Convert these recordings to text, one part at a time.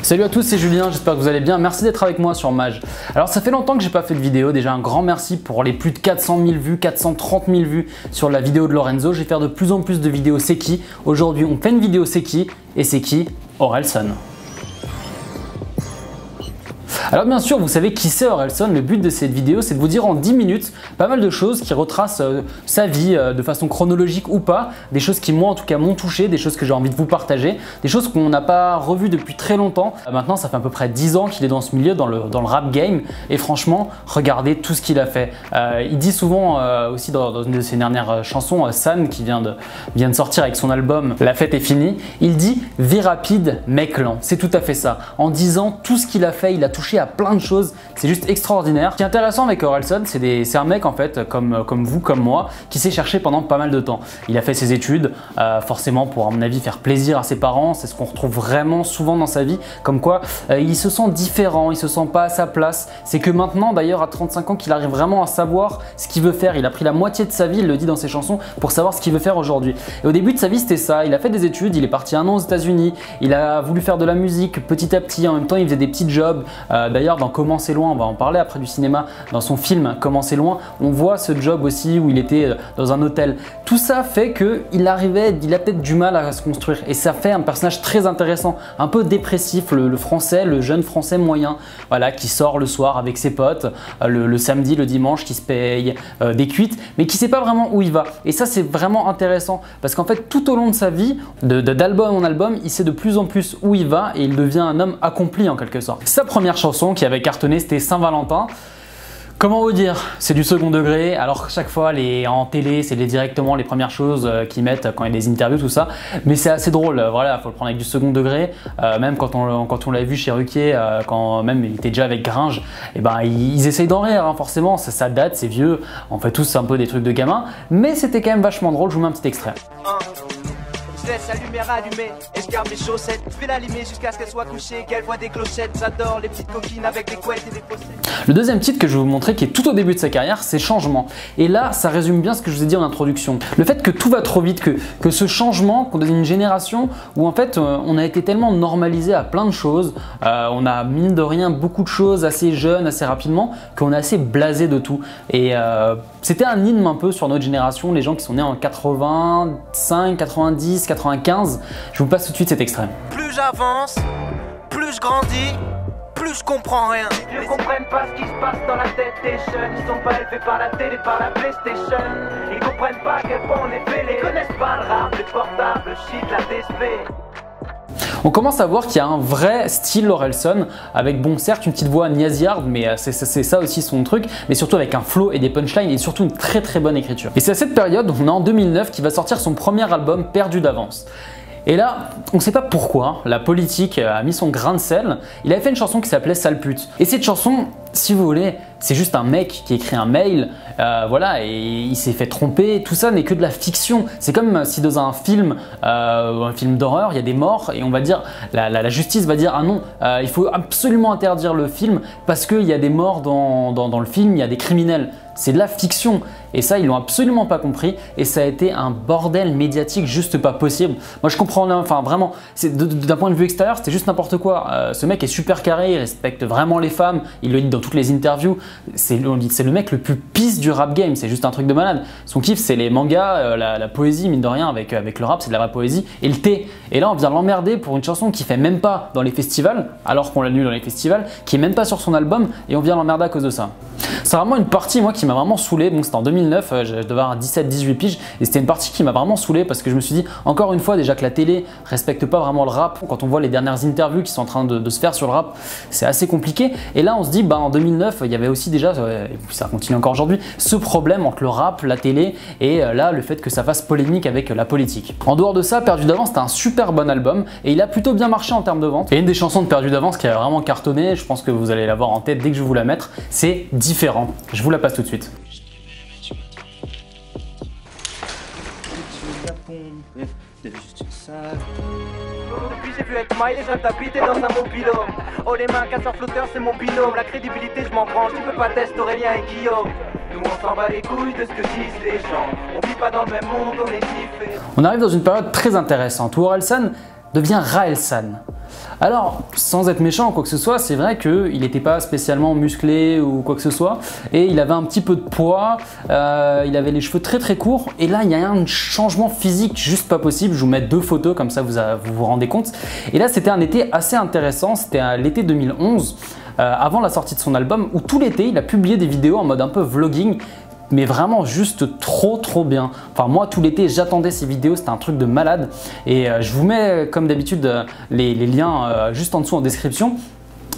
Salut à tous, c'est Julien, j'espère que vous allez bien. Merci d'être avec moi sur Mage. Alors ça fait longtemps que j'ai pas fait de vidéo, déjà un grand merci pour les plus de 400 000 vues, 430 000 vues sur la vidéo de Lorenzo. Je vais faire de plus en plus de vidéos c'est qui. Aujourd'hui on fait une vidéo c'est qui, et c'est qui? Orelsan. Alors bien sûr, vous savez qui c'est Orelsan. Le but de cette vidéo, c'est de vous dire en 10 minutes pas mal de choses qui retracent sa vie de façon chronologique ou pas, des choses qui moi en tout cas m'ont touché, des choses que j'ai envie de vous partager, des choses qu'on n'a pas revues depuis très longtemps. Maintenant, ça fait à peu près 10 ans qu'il est dans ce milieu, dans le rap game, et franchement, regardez tout ce qu'il a fait. Il dit souvent aussi dans une de ses dernières chansons, San, qui vient de sortir avec son album La fête est finie, il dit « Vie rapide, mec lent ». C'est tout à fait ça. En 10 ans, tout ce qu'il a fait, il a touché à plein de choses, c'est juste extraordinaire. Ce qui est intéressant avec Orelsan, c'est un mec en fait comme vous, comme moi, qui s'est cherché pendant pas mal de temps. Il a fait ses études, forcément pour à mon avis faire plaisir à ses parents, c'est ce qu'on retrouve vraiment souvent dans sa vie, comme quoi il se sent différent, il se sent pas à sa place. C'est que maintenant d'ailleurs à 35 ans qu'il arrive vraiment à savoir ce qu'il veut faire. Il a pris la moitié de sa vie, il le dit dans ses chansons, pour savoir ce qu'il veut faire aujourd'hui. Et au début de sa vie c'était ça, il a fait des études, il est parti 1 an aux États-Unis, il a voulu faire de la musique petit à petit, en même temps il faisait des petits jobs. D'ailleurs dans Comment c'est loin, on va en parler après du cinéma, dans son film Comment c'est loin, on voit ce job aussi où il était dans un hôtel. Tout ça fait qu'il arrivait, il a peut-être du mal à se construire et ça fait un personnage très intéressant, un peu dépressif, le français, le jeune français moyen, voilà, qui sort le soir avec ses potes, le samedi, le dimanche, qui se paye des cuites, mais qui sait pas vraiment où il va. Et ça c'est vraiment intéressant parce qu'en fait tout au long de sa vie, d'album en album, il sait de plus en plus où il va et il devient un homme accompli en quelque sorte. Sa première chanson qui avait cartonné, c'était Saint-Valentin. Comment vous dire? C'est du second degré, alors chaque fois en télé c'est directement les premières choses qu'ils mettent quand il y a des interviews, tout ça, mais c'est assez drôle, voilà, faut le prendre avec du second degré, même quand on l'a vu chez Ruquier, quand même il était déjà avec Gringe, et ben ils essayent d'en rire, hein, forcément, ça date, c'est vieux, on fait tous un peu des trucs de gamin, mais c'était quand même vachement drôle. Je vous mets un petit extrait. Je laisse la lumière allumée et je garde mes chaussettes. Je vais l'allumer jusqu'à ce qu'elle soit couchée, qu'elle voit des clochettes. J'adore les petites coquines avec des couettes et des fossettes. Le deuxième titre que je vais vous montrer qui est tout au début de sa carrière, c'est Changement. Et là, ça résume bien ce que je vous ai dit en introduction. Le fait que tout va trop vite, que ce changement, qu'on donne une génération où en fait on a été tellement normalisé à plein de choses, on a mine de rien beaucoup de choses assez jeunes, assez rapidement, qu'on est assez blasé de tout. Et c'était un énigme un peu sur notre génération, les gens qui sont nés en 85, 90, 95. Je vous passe tout de suite cet extrait. Plus j'avance, plus je grandis, plus je comprends rien. Ils ne comprennent pas ce qui se passe dans la tête des jeunes. Ils sont pas élevés par la télé, par la PlayStation. Ils comprennent pas à quel point on est fêlés. Ils connaissent pas le rap, les portables, le shit, la DSP. On commence à voir qu'il y a un vrai style Orelsan avec, bon, certes une petite voix nasillarde, mais c'est ça aussi son truc, mais surtout avec un flow et des punchlines et surtout une très très bonne écriture. Et c'est à cette période, on est en 2009, qu'il va sortir son premier album Perdu d'avance. Et là, on ne sait pas pourquoi, la politique a mis son grain de sel. Il avait fait une chanson qui s'appelait Sale pute. Et cette chanson, si vous voulez, c'est juste un mec qui écrit un mail, voilà, et il s'est fait tromper. Tout ça n'est que de la fiction. C'est comme si dans un film d'horreur, il y a des morts et on va dire, la justice va dire ah non, il faut absolument interdire le film parce qu'il y a des morts dans le film, il y a des criminels. C'est de la fiction et ça ils l'ont absolument pas compris et ça a été un bordel médiatique juste pas possible. Moi je comprends, enfin vraiment, d'un point de vue extérieur c'était juste n'importe quoi. Ce mec est super carré, il respecte vraiment les femmes, il le dit dans toutes les interviews. C'est le mec le plus pisse du rap game, c'est juste un truc de malade. Son kiff c'est les mangas, la poésie mine de rien avec le rap, c'est de la vraie poésie et le thé. Et là on vient l'emmerder pour une chanson qui fait même pas dans les festivals alors qu'on l'a nul dans les festivals, qui est même pas sur son album et on vient l'emmerder à cause de ça. C'est vraiment une partie moi qui m'a vraiment saoulé. Bon, c'était en 2009, je devais avoir 17-18 piges et c'était une partie qui m'a vraiment saoulé parce que je me suis dit encore une fois déjà que la télé respecte pas vraiment le rap. Quand on voit les dernières interviews qui sont en train de se faire sur le rap, c'est assez compliqué. Et là on se dit bah en 2009 il y avait aussi déjà, et ça continue encore aujourd'hui, ce problème entre le rap, la télé et là le fait que ça fasse polémique avec la politique. En dehors de ça, Perdu d'avance c'était un super bon album et il a plutôt bien marché en termes de vente. Et une des chansons de Perdu d'avance qui a vraiment cartonné, je pense que vous allez l'avoir en tête dès que je vais vous la mettre, c'est Différent. Je vous la passe tout de suite. Depuis j'ai vu être Miley, je t'habiter dans un mobilo. Oh les mains, casseur flotteur, c'est mon binôme. La crédibilité, je m'en branche, tu peux pas tester Aurélien et Guillaume. Nous on s'en bat les couilles de ce que disent les gens. On vit pas dans le même monde, on est différents. On arrive dans une période très intéressante où Orelsan devient Raelsan. Alors, sans être méchant ou quoi que ce soit, c'est vrai qu'il n'était pas spécialement musclé ou quoi que ce soit, et il avait un petit peu de poids, il avait les cheveux très très courts, et là il y a un changement physique juste pas possible. Je vous mets 2 photos comme ça vous vous rendez compte. Et là c'était un été assez intéressant, c'était l'été 2011, avant la sortie de son album, où tout l'été il a publié des vidéos en mode un peu vlogging, mais vraiment juste trop bien. Enfin moi tout l'été j'attendais ces vidéos, c'était un truc de malade, et je vous mets comme d'habitude les liens juste en dessous en description.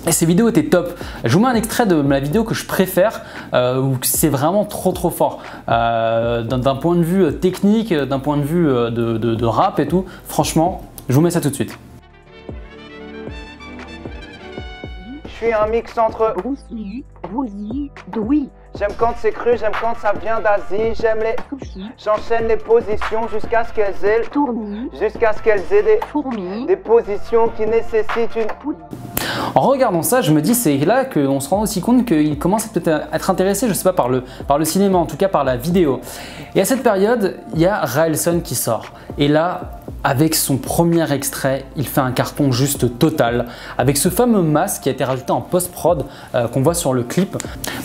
Et ces vidéos étaient top. Je vous mets un extrait de la vidéo que je préfère, où c'est vraiment trop fort. D'un point de vue technique, d'un point de vue de rap et tout, franchement, je vous mets ça tout de suite. Je suis un mix entre Bruce Lee, Rosie, Dewey, j'aime quand c'est cru, j'aime quand ça vient d'Asie, j'aime les... Sushi, J'enchaîne les positions jusqu'à ce qu'elles aient... Tournis, Jusqu'à ce qu'elles aient Fourmis, des positions qui nécessitent une... Poulie. En regardant ça, je me dis c'est là qu'on se rend aussi compte qu'il commence peut-être à être intéressé, je sais pas, par le cinéma, en tout cas par la vidéo. Et à cette période, il y a Raelsan qui sort. Et là, avec son premier extrait, il fait un carton juste total, avec ce fameux masque qui a été rajouté en post-prod qu'on voit sur le clip,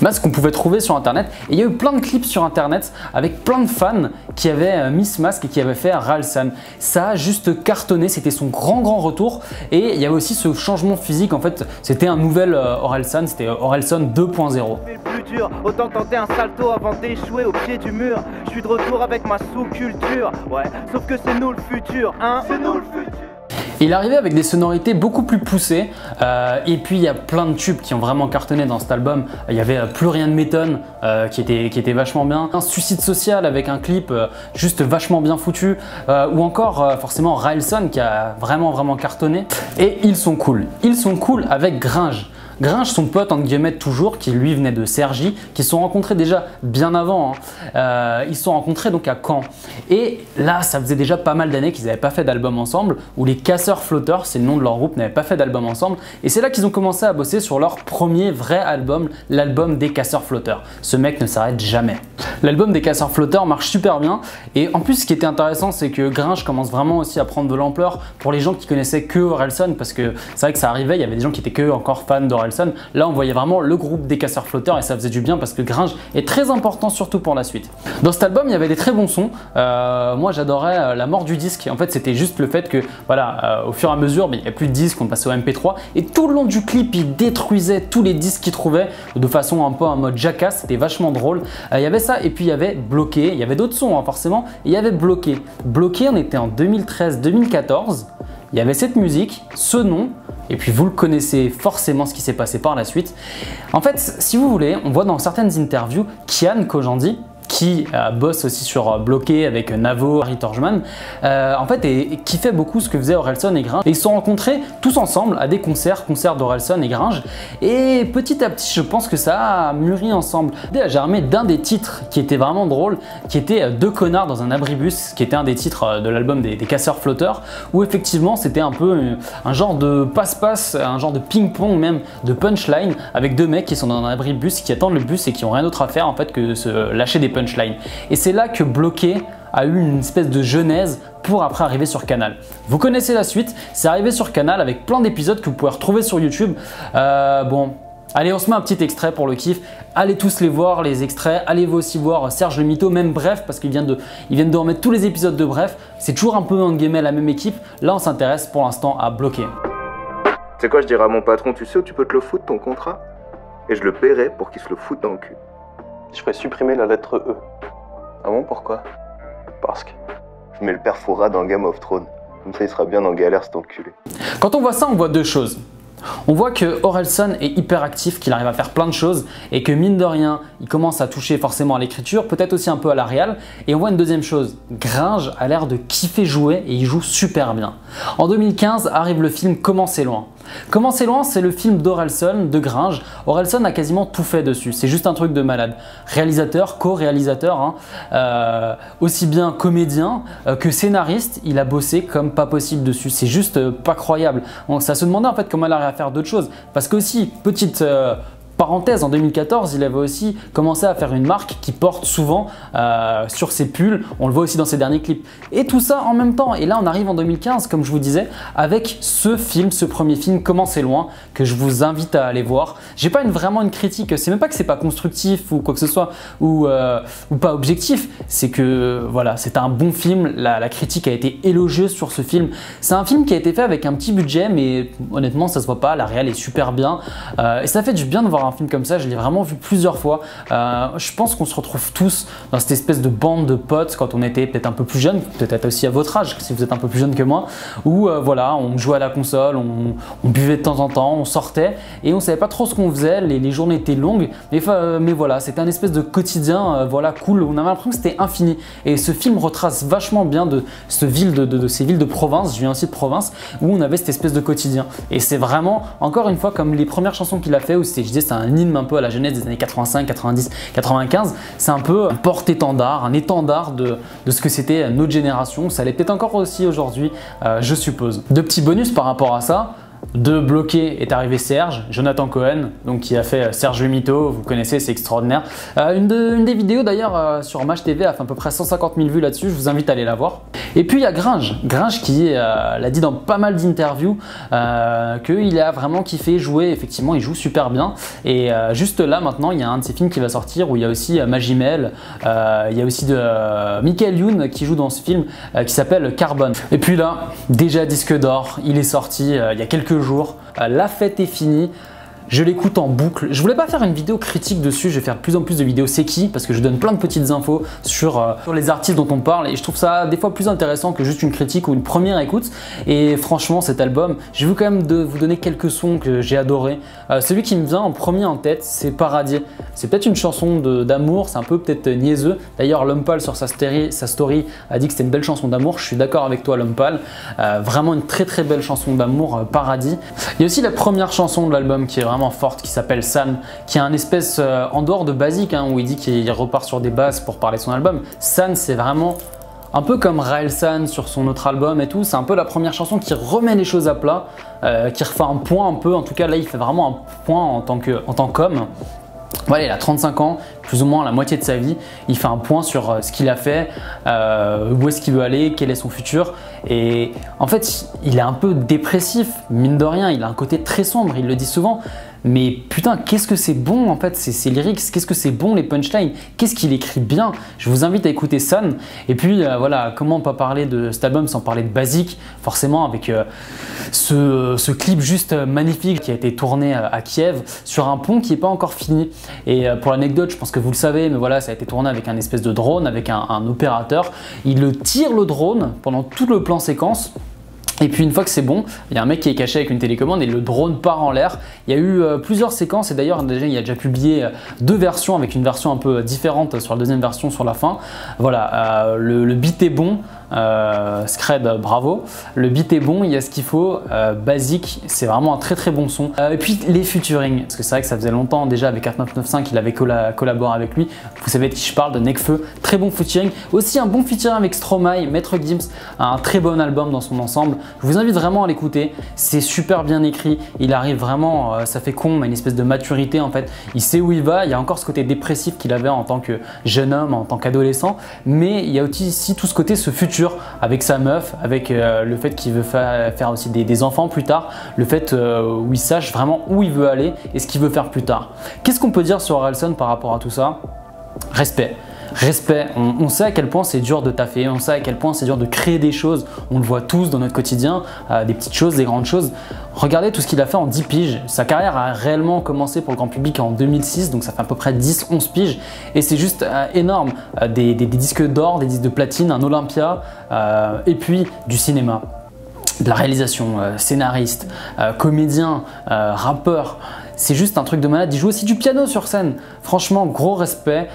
masque qu'on pouvait trouver sur internet. Et il y a eu plein de clips sur internet avec plein de fans qui avaient mis ce masque et qui avaient fait Raelsan. Ça a juste cartonné, c'était son grand retour. Et il y avait aussi ce changement physique, en fait c'était un nouvel Orelsan, c'était Orelsan 2.0. Le plus dur, autant tenter un salto avant d'échouer au pied du mur. Je suis de retour avec ma sous-culture, ouais, sauf que c'est nous le futur, hein. C'est nous le futur. Il est arrivé avec des sonorités beaucoup plus poussées, et puis il y a plein de tubes qui ont vraiment cartonné dans cet album. Il y avait Plus rien ne m'étonne qui était vachement bien, un Suicide social avec un clip juste vachement bien foutu, ou encore forcément Raelsan qui a vraiment cartonné. Et ils sont cool avec Gringe. Gringe, son pote entre guillemets toujours, qui lui venait de Cergy, qui se sont rencontrés déjà bien avant, hein. Ils se sont rencontrés donc à Caen. Et là, ça faisait déjà pas mal d'années qu'ils n'avaient pas fait d'album ensemble, ou les Casseurs Flotteurs, c'est le nom de leur groupe, n'avaient pas fait d'album ensemble. Et c'est là qu'ils ont commencé à bosser sur leur premier vrai album, l'album des Casseurs Flotteurs. Ce mec ne s'arrête jamais. L'album des Casseurs Flotteurs marche super bien, et en plus ce qui était intéressant c'est que Gringe commence vraiment aussi à prendre de l'ampleur pour les gens qui connaissaient que Orelsan, parce que c'est vrai que ça arrivait, il y avait des gens qui étaient que encore fans d'Orelsan. Là on voyait vraiment le groupe des Casseurs Flotteurs et ça faisait du bien parce que Gringe est très important surtout pour la suite. Dans cet album il y avait des très bons sons, moi j'adorais la mort du disque. En fait c'était juste le fait que voilà, au fur et à mesure il n'y avait plus de disques, on passait au MP3 et tout le long du clip il détruisait tous les disques qu'il trouvait de façon un peu en mode jackass, c'était vachement drôle. Il y avait ça et puis il y avait Bloqué, il y avait d'autres sons hein, forcément, et il y avait Bloqué. Bloqué, on était en 2013-2014, il y avait cette musique, ce nom, et puis vous le connaissez forcément ce qui s'est passé par la suite. En fait, si vous voulez, on voit dans certaines interviews Kian Kojandi, qui bosse aussi sur Bloqué avec Navo, Harry Torjman, en fait, et qui fait beaucoup ce que faisaient Orelsan et Gringe. Et ils se sont rencontrés tous ensemble à des concerts d'Orelsan et Gringe. Et petit à petit, je pense que ça a mûri ensemble. J'ai armé d'un des titres qui était vraiment drôle, qui était Deux connards dans un abribus, qui était un des titres de l'album des Casseurs Flotteurs, où effectivement c'était un peu un genre de passe-passe, un genre de ping-pong même, de punchline, avec deux mecs qui sont dans un abribus, qui attendent le bus et qui ont rien d'autre à faire en fait que se lâcher des punchlines. Et c'est là que Bloqué a eu une espèce de genèse pour après arriver sur Canal. Vous connaissez la suite, c'est arrivé sur Canal avec plein d'épisodes que vous pouvez retrouver sur YouTube. Bon, allez, on se met un petit extrait pour le kiff. Allez tous les voir, les extraits. Allez vous aussi voir Serge le Mytho, même Bref, parce qu'ils viennent de remettre tous les épisodes de Bref. C'est toujours un peu en guillemets la même équipe. Là, on s'intéresse pour l'instant à Bloqué. Tu sais quoi, je dirais à mon patron, tu sais où tu peux te le foutre ton contrat? Et je le paierai pour qu'il se le foute dans le cul. Je ferais supprimer la lettre E. Ah bon, pourquoi? Parce que je mets le père Fouras dans Game of Thrones. Comme ça, il sera bien en galère, cet enculé. Quand on voit ça, on voit deux choses. On voit que Orelsan est hyper actif, qu'il arrive à faire plein de choses et que mine de rien, il commence à toucher forcément à l'écriture, peut-être aussi un peu à la réal. Et on voit une deuxième chose, Gringe a l'air de kiffer jouer et il joue super bien. En 2015 arrive le film Comment c'est loin. Comment c'est loin, c'est le film d'Orelsan, de Gringe. Orelsan a quasiment tout fait dessus, c'est juste un truc de malade. Réalisateur, co-réalisateur, hein, aussi bien comédien que scénariste, il a bossé comme pas possible dessus. C'est juste pas croyable. Ça se demandait en fait comment il arrive à faire d'autres choses. Parce que aussi, petite parenthèse, en 2014, il avait aussi commencé à faire une marque qui porte souvent sur ses pulls. On le voit aussi dans ses derniers clips. Et tout ça en même temps. Et là, on arrive en 2015, comme je vous disais, avec ce film, ce premier film, Comment c'est loin, que je vous invite à aller voir. J'ai pas vraiment une critique. C'est même pas que c'est pas constructif ou quoi que ce soit ou pas objectif. C'est que voilà, c'est un bon film. La critique a été élogieuse sur ce film. C'est un film qui a été fait avec un petit budget, mais honnêtement, ça se voit pas. La réal est super bien. Et ça fait du bien de voir un film comme ça. Je l'ai vraiment vu plusieurs fois. Je pense qu'on se retrouve tous dans cette espèce de bande de potes quand on était peut-être un peu plus jeune, peut-être aussi à votre âge si vous êtes un peu plus jeune que moi, où voilà, on jouait à la console, on buvait de temps en temps, on sortait et on savait pas trop ce qu'on faisait. Les journées étaient longues, mais voilà, c'était un espèce de quotidien, voilà, cool. On avait l'impression que c'était infini. Et ce film retrace vachement bien de ces villes de province. Je viens aussi de province où on avait cette espèce de quotidien. Et c'est vraiment, encore une fois, comme les premières chansons qu'il a fait, où je disais c'est un hymne un peu à la jeunesse des années 85, 90, 95. C'est un peu un porte-étendard, un étendard de ce que c'était notre génération. Ça l'est peut-être encore aussi aujourd'hui, je suppose. Deux petits bonus par rapport à ça. De bloquer est arrivé Serge, Jonathan Cohen, donc qui a fait Serge le Mytho, vous connaissez, c'est extraordinaire. Une des vidéos d'ailleurs sur Maj TV a fait à peu près 150 000 vues là-dessus, je vous invite à aller la voir. Et puis il y a Gringe qui l'a dit dans pas mal d'interviews qu'il a vraiment kiffé jouer, effectivement il joue super bien. Et juste là maintenant il y a un de ses films qui va sortir où il y a aussi Magimel, il y a aussi Michael Youn qui joue dans ce film qui s'appelle Carbone. Et puis là, déjà disque d'or, il est sorti il y a quelques jours, la fête est finie. Je l'écoute en boucle. Je voulais pas faire une vidéo critique dessus, je vais faire de plus en plus de vidéos c'est qui parce que je donne plein de petites infos sur les artistes dont on parle et je trouve ça des fois plus intéressant que juste une critique ou une première écoute. Et franchement cet album, j'ai voulu quand même vous donner quelques sons que j'ai adorés. Celui qui me vient en premier en tête, c'est Paradis. C'est peut-être une chanson d'amour, c'est un peu peut-être niaiseux. D'ailleurs Lompal sur sa story a dit que c'était une belle chanson d'amour. Je suis d'accord avec toi Lompal. Vraiment une très très belle chanson d'amour, Paradis. Il y a aussi la première chanson de l'album qui est vraiment forte qui s'appelle San, qui est un espèce en dehors de basique où il dit qu'il repart sur des bases pour parler de son album. San, c'est vraiment un peu comme Raël San sur son autre album et tout, c'est un peu la première chanson qui remet les choses à plat, qui refait un point un peu, en tout cas là il fait vraiment un point en tant qu'homme. Voilà, il a 35 ans, plus ou moins la moitié de sa vie. Il fait un point sur ce qu'il a fait, où est-ce qu'il veut aller, quel est son futur. Et en fait, il est un peu dépressif, mine de rien. Il a un côté très sombre, il le dit souvent. Mais putain, qu'est-ce que c'est bon en fait ces lyrics, qu'est-ce que c'est bon les punchlines, qu'est-ce qu'il écrit bien. Je vous invite à écouter Sun. Et puis voilà, comment pas parler de cet album sans parler de Basique, forcément avec ce clip juste magnifique qui a été tourné à Kiev sur un pont qui n'est pas encore fini. Et pour l'anecdote, je pense que vous le savez, mais voilà, ça a été tourné avec un espèce de drone, avec un opérateur. Il tire le drone pendant tout le plan séquence. Et puis une fois que c'est bon, il y a un mec qui est caché avec une télécommande et le drone part en l'air. Il y a eu plusieurs séquences et d'ailleurs déjà il a déjà publié deux versions avec une version un peu différente sur la deuxième version sur la fin. Voilà, le beat est bon. Scred, bravo. Le beat est bon, il y a ce qu'il faut. Basique, c'est vraiment un très très bon son. Et puis les featuring, parce que c'est vrai que ça faisait longtemps déjà avec 4995 il avait collaboré avec lui. Vous savez de qui je parle, de Nekfeu. Très bon featuring. Aussi un bon featuring avec Stromae, Maître Gims. Un très bon album dans son ensemble. Je vous invite vraiment à l'écouter. C'est super bien écrit. Il arrive vraiment, ça fait con, mais une espèce de maturité en fait. Il sait où il va. Il y a encore ce côté dépressif qu'il avait en tant que jeune homme, en tant qu'adolescent. Mais il y a aussi tout ce côté, ce futur avec sa meuf, avec le fait qu'il veut faire aussi des enfants plus tard, le fait où il sache vraiment où il veut aller et ce qu'il veut faire plus tard. Qu'est-ce qu'on peut dire sur Orelsan par rapport à tout ça? Respect. Respect, on sait à quel point c'est dur de taffer, on sait à quel point c'est dur de créer des choses, on le voit tous dans notre quotidien, des petites choses, des grandes choses. Regardez tout ce qu'il a fait en 10 piges, sa carrière a réellement commencé pour le grand public en 2006, donc ça fait à peu près 10-11 piges et c'est juste énorme, des disques d'or, des disques de platine, un Olympia et puis du cinéma. De la réalisation, scénariste, comédien, rappeur, c'est juste un truc de malade. Il joue aussi du piano sur scène. Franchement, gros respect.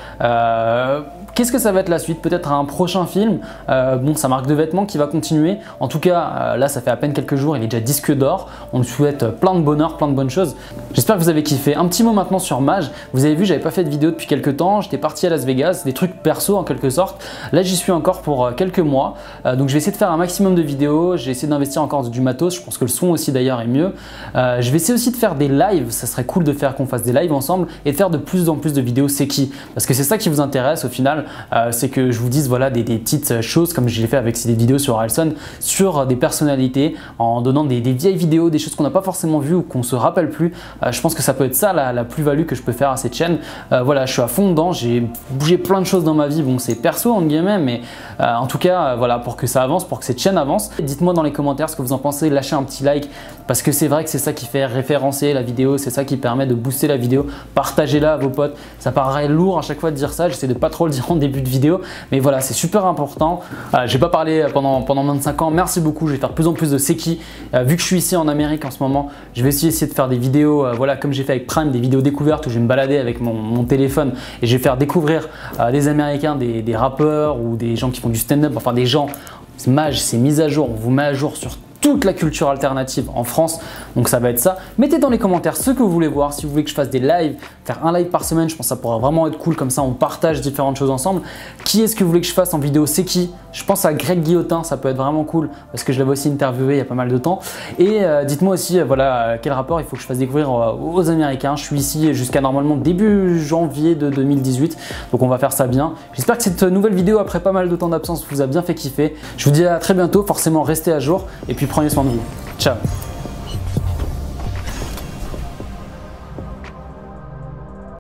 qu'est-ce que ça va être la suite? Peut-être un prochain film. Bon, sa marque de vêtements qui va continuer. En tout cas, là, ça fait à peine quelques jours, il est déjà disque d'or. On lui souhaite plein de bonheur, plein de bonnes choses. J'espère que vous avez kiffé. Un petit mot maintenant sur Maj. Vous avez vu, j'avais pas fait de vidéo depuis quelques temps. J'étais parti à Las Vegas, des trucs perso en quelque sorte. Là, j'y suis encore pour quelques mois. Donc, je vais essayer de faire un maximum de vidéos. J'ai essayé d'investir encore du matos. Je pense que le son aussi d'ailleurs est mieux. Je vais essayer aussi de faire des lives. Ça serait cool de faire qu'on fasse des lives ensemble et de faire de plus en plus de vidéos c'est qui. Parce que c'est ça qui vous intéresse au final. C'est que je vous dise voilà des petites choses comme je l'ai fait avec ces vidéos sur Orelsan, sur des personnalités, en donnant des vieilles vidéos, des choses qu'on n'a pas forcément vues ou qu'on se rappelle plus. Je pense que ça peut être ça la plus-value que je peux faire à cette chaîne. Voilà, je suis à fond dedans. J'ai bougé plein de choses dans ma vie. Bon, c'est perso entre guillemets, mais en tout cas, voilà, pour que ça avance, pour que cette chaîne avance. Dites-moi dans les commentaires ce que vous en pensez. Lâchez un petit like parce que c'est vrai que c'est ça qui fait référencer la vidéo, c'est ça qui permet de booster la vidéo. Partagez-la à vos potes. Ça paraît lourd à chaque fois de dire ça. J'essaie de pas trop le dire en début de vidéo, mais voilà, c'est super important. J'ai pas parlé pendant 25 ans. Merci beaucoup. Je vais faire de plus en plus de c'est qui. Vu que je suis ici en Amérique en ce moment, je vais aussi essayer de faire des vidéos, voilà, comme j'ai fait avec Prime, des vidéos découvertes où je vais me balader avec mon téléphone et je vais faire découvrir des Américains, des rappeurs ou des gens qui font du stand-up, enfin des gens. Maj, c'est mise à jour. On vous met à jour sur toute la culture alternative en France, donc ça va être ça. Mettez dans les commentaires ce que vous voulez voir, si vous voulez que je fasse des lives, faire un live par semaine, je pense que ça pourrait vraiment être cool, comme ça on partage différentes choses ensemble. Qui est-ce que vous voulez que je fasse en vidéo, c'est qui? Je pense à Greg Guillotin, ça peut être vraiment cool parce que je l'avais aussi interviewé il y a pas mal de temps. Et dites-moi aussi voilà quel rapport il faut que je fasse découvrir aux Américains. Je suis ici jusqu'à normalement début janvier de 2018, donc on va faire ça bien. J'espère que cette nouvelle vidéo après pas mal de temps d'absence vous a bien fait kiffer. Je vous dis à très bientôt, forcément restez à jour et puis prenez soin de vous. Ciao.